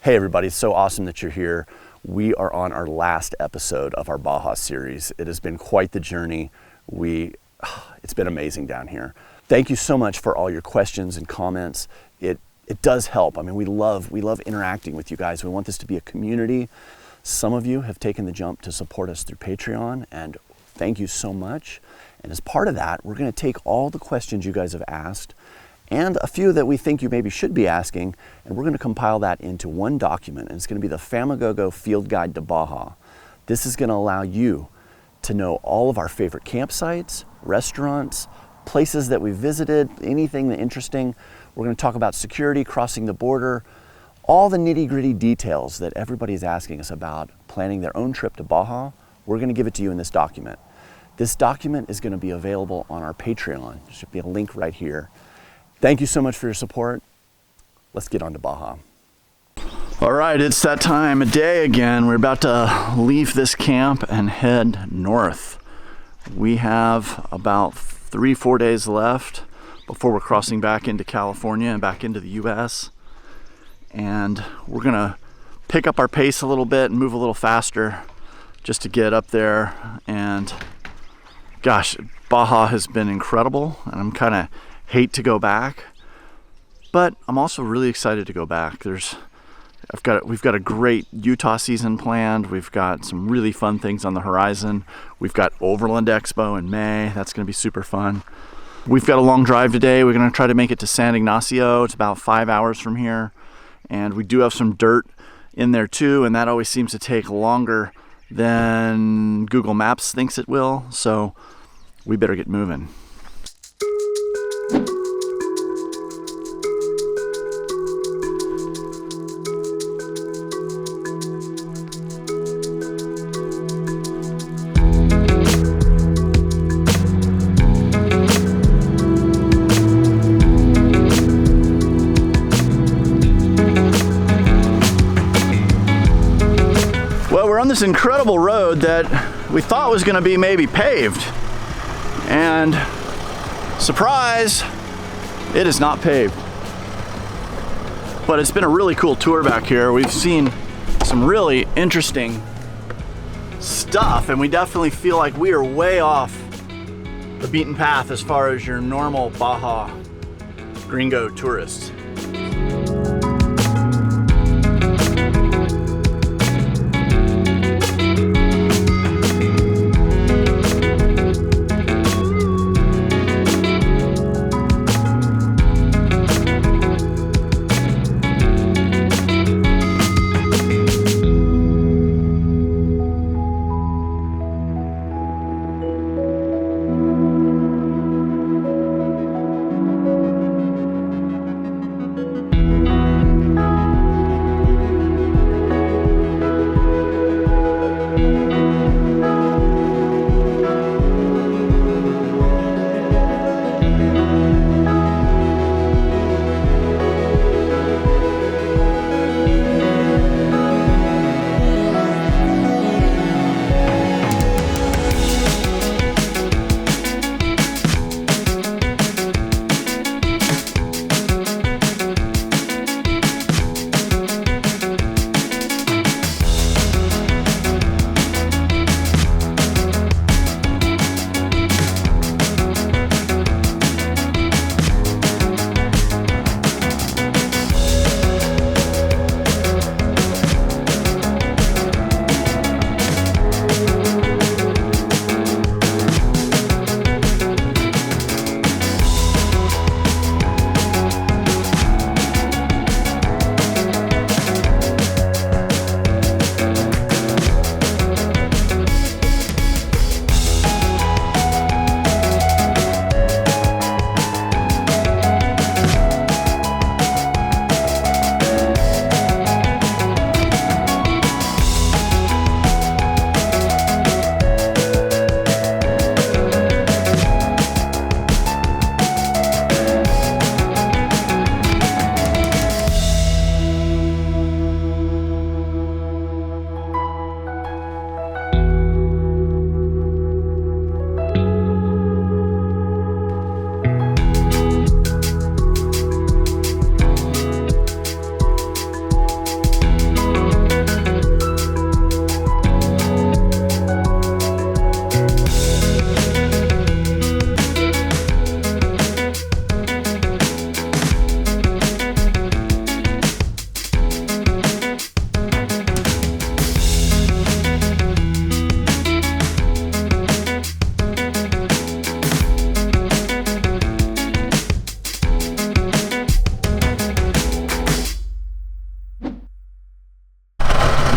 Hey everybody, it's so awesome that you're here. We are on our last episode of our Baja series. It has been quite the journey. It's been amazing down here. Thank you so much for all your questions and comments. It does help. I mean, we love interacting with you guys. We want this to be a community. Some of you have taken the jump to support us through Patreon, and thank you so much. And as part of that, we're going to take all the questions you guys have asked and a few that we think you maybe should be asking, and we're going to compile that into one document, and it's going to be the Famagogo Field Guide to Baja. This is going to allow you to know all of our favorite campsites, restaurants, places that we visited, anything that interesting. We're going to talk about security, crossing the border, all the nitty-gritty details that everybody is asking us about planning their own trip to Baja. We're going to give it to you in this document. This document is going to be available on our Patreon. There should be a link right here. Thank you so much for your support. Let's get on to Baja. All right, it's that time of day again. We're about to leave this camp and head north. We have about 3-4 days left before we're crossing back into California and back into the US. And we're gonna pick up our pace a little bit and move a little faster just to get up there. And gosh, Baja has been incredible, and I'm kind of hate to go back, but I'm also really excited to go back. We've got a great Utah season planned. We've got some really fun things on the horizon. We've got Overland Expo in May. That's going to be super fun. We've got a long drive today. We're going to try to make it to San Ignacio. It's about 5 hours from here, and we do have some dirt in there too, and that always seems to take longer than Google Maps thinks it will, so we better get moving. On this incredible road that we thought was going to be maybe paved, and surprise, it is not paved. But it's been a really cool tour back here. We've seen some really interesting stuff, and we definitely feel like we are way off the beaten path as far as your normal Baja gringo tourists.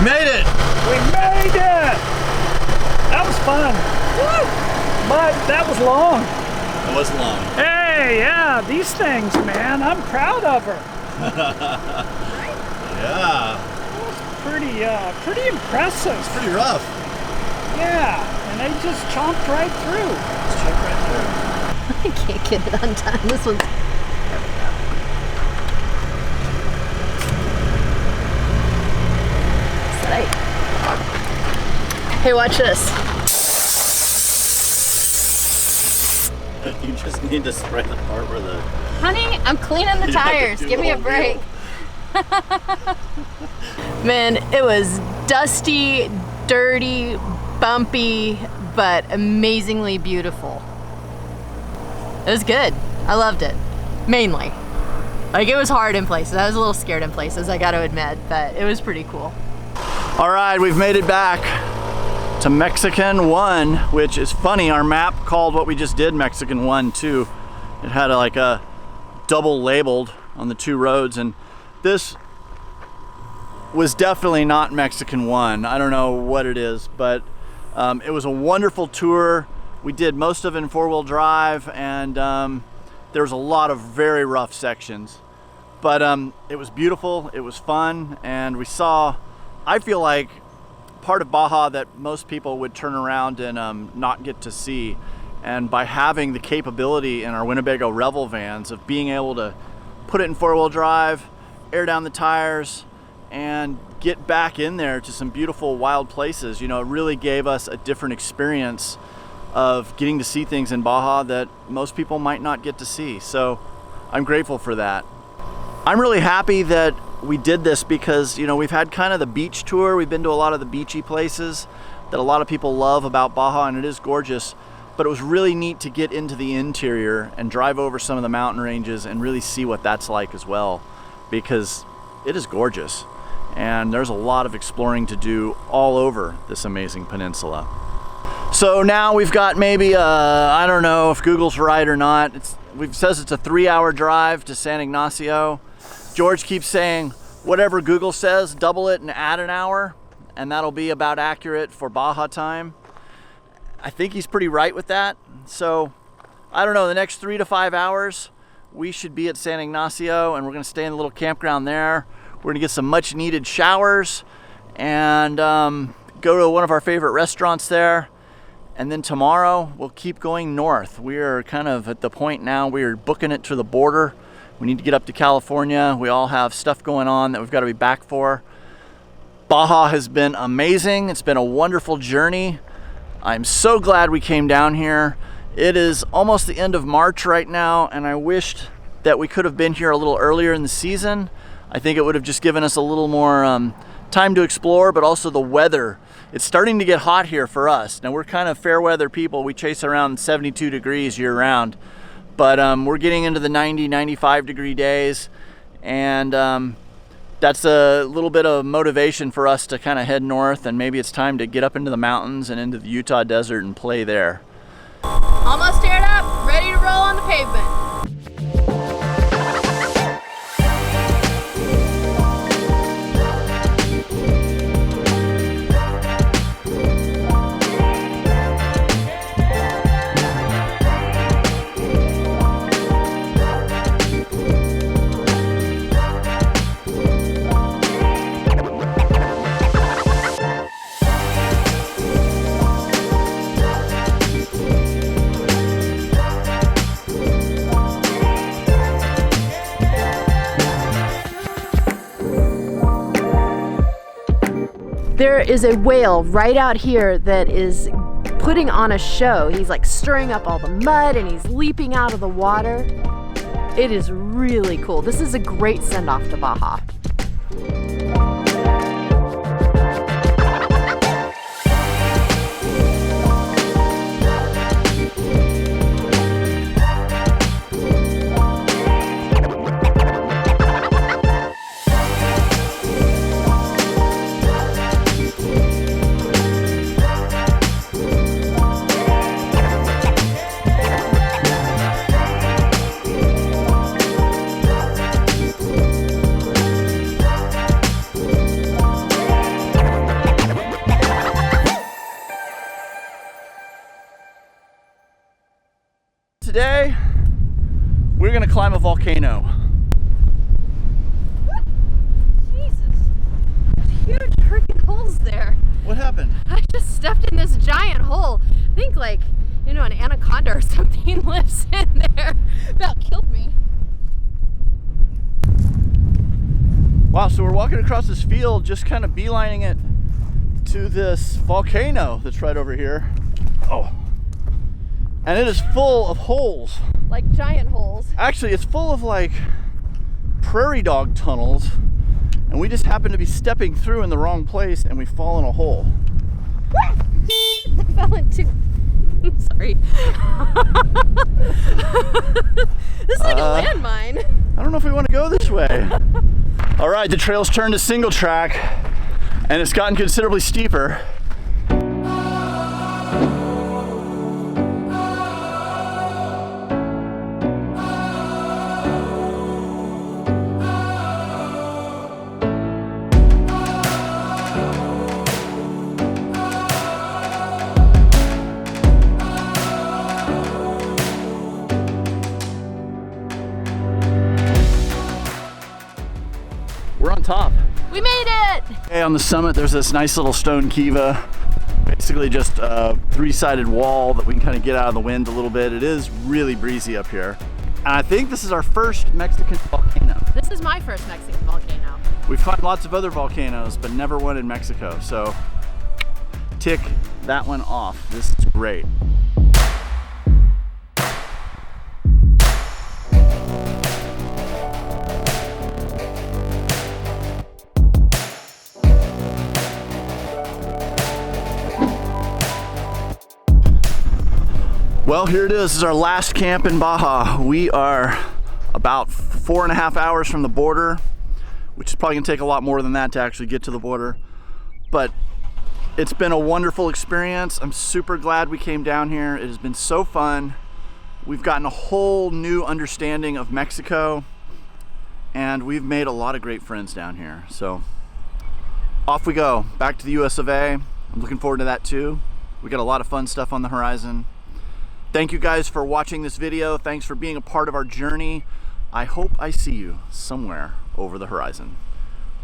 made it! We made it! That was fun. Woo! But that was long. It was long. Hey, yeah, these things, man, I'm proud of her. Yeah. That was pretty impressive. It's pretty rough. Yeah, and they just chomped right through. Just chomped right through. I can't get it undone. This one's... Hey, watch this. You just need to spray the part where the... Honey, I'm cleaning the tires. Give me a break. Man, it was dusty, dirty, bumpy, but amazingly beautiful. It was good. I loved it. Mainly. Like, it was hard in places. I was a little scared in places, I gotta admit, but it was pretty cool. All right, we've made it back to Mexican 1, which is funny. Our map called what we just did Mexican 1 too. It had like a double labeled on the 2 roads, and this was definitely not Mexican 1. I don't know what it is, but it was a wonderful tour. We did most of it in 4-wheel drive, and there was a lot of very rough sections, but it was beautiful, it was fun, and we saw, I feel like, part of Baja that most people would turn around and not get to see. And by having the capability in our Winnebago Revel vans of being able to put it in 4-wheel drive, air down the tires, and get back in there to some beautiful wild places, you know, it really gave us a different experience of getting to see things in Baja that most people might not get to see. So I'm grateful for that. I'm really happy that we did this because, you know, we've had kind of the beach tour. We've been to a lot of the beachy places that a lot of people love about Baja, and it is gorgeous, but it was really neat to get into the interior and drive over some of the mountain ranges and really see what that's like as well, because it is gorgeous and there's a lot of exploring to do all over this amazing peninsula. So now we've got maybe I don't know if Google's right or not. It says it's a 3-hour drive to San Ignacio. George keeps saying, whatever Google says, double it and add an hour, and that'll be about accurate for Baja time. I think he's pretty right with that. So, I don't know, the next 3 to 5 hours, we should be at San Ignacio, and we're gonna stay in a little campground there. We're gonna get some much needed showers, and go to one of our favorite restaurants there. And then tomorrow, we'll keep going north. We are kind of at the point now, we are booking it to the border. We need to get up to California. We all have stuff going on that we've got to be back for. Baja has been amazing. It's been a wonderful journey. I'm so glad we came down here. It is almost the end of March right now, and I wished that we could have been here a little earlier in the season. I think it would have just given us a little more time to explore, but also the weather. It's starting to get hot here for us. Now, we're kind of fair weather people. We chase around 72 degrees year round. But we're getting into the 90, 95 degree days, and that's a little bit of motivation for us to kind of head north, and maybe it's time to get up into the mountains and into the Utah desert and play there. Almost aired up, ready to roll on the pavement. There is a whale right out here that is putting on a show. He's like stirring up all the mud and he's leaping out of the water. It is really cool. This is a great send-off to Baja. We're gonna climb a volcano. Jesus, there's huge freaking holes there. What happened? I just stepped in this giant hole. I think like, you know, an anaconda or something lives in there. About killed me. Wow, so we're walking across this field, just kind of beelining it to this volcano that's right over here. Oh. And it is full of holes. Like giant holes. Actually, it's full of like prairie dog tunnels. And we just happen to be stepping through in the wrong place and we fall in a hole. I fell into. I'm sorry. This is like a landmine. I don't know if we want to go this way. All right, the trail's turned to single track and it's gotten considerably steeper. We're on top. We made it! Okay, on the summit, there's this nice little stone kiva. Basically just a three-sided wall that we can kind of get out of the wind a little bit. It is really breezy up here. And I think this is our first Mexican volcano. This is my first Mexican volcano. We've climbed lots of other volcanoes, but never one in Mexico. So tick that one off. This is great. Well, here it is. This is our last camp in Baja. We are about 4.5 hours from the border, which is probably gonna take a lot more than that to actually get to the border. But it's been a wonderful experience. I'm super glad we came down here. It has been so fun. We've gotten a whole new understanding of Mexico, and we've made a lot of great friends down here. So off we go, back to the US of A. I'm looking forward to that too. We got a lot of fun stuff on the horizon. Thank you guys for watching this video. Thanks for being a part of our journey. I hope I see you somewhere over the horizon.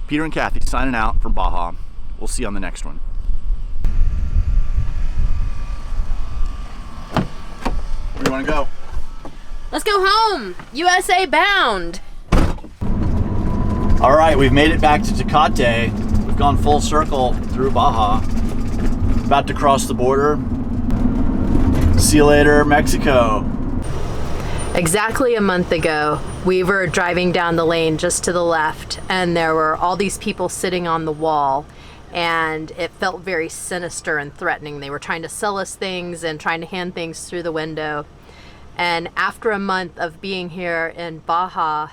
Peter and Kathy signing out from Baja. We'll see you on the next one. Where do you want to go? Let's go home! USA bound! All right, we've made it back to Tecate. We've gone full circle through Baja. About to cross the border. See you later, Mexico. Exactly a month ago, we were driving down the lane just to the left, and there were all these people sitting on the wall, and it felt very sinister and threatening. They were trying to sell us things and trying to hand things through the window. And after a month of being here in Baja,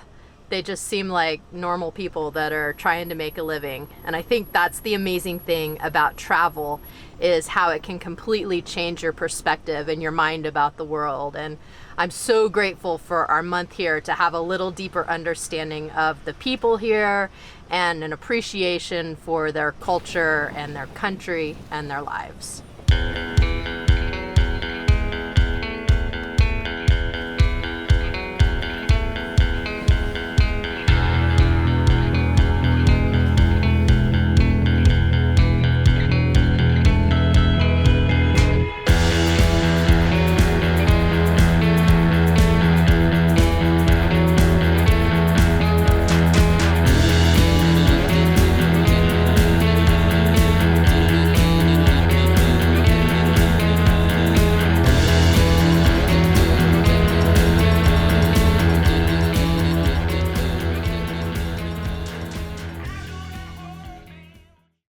they just seem like normal people that are trying to make a living. And I think that's the amazing thing about travel, is how it can completely change your perspective and your mind about the world. And I'm so grateful for our month here to have a little deeper understanding of the people here and an appreciation for their culture and their country and their lives.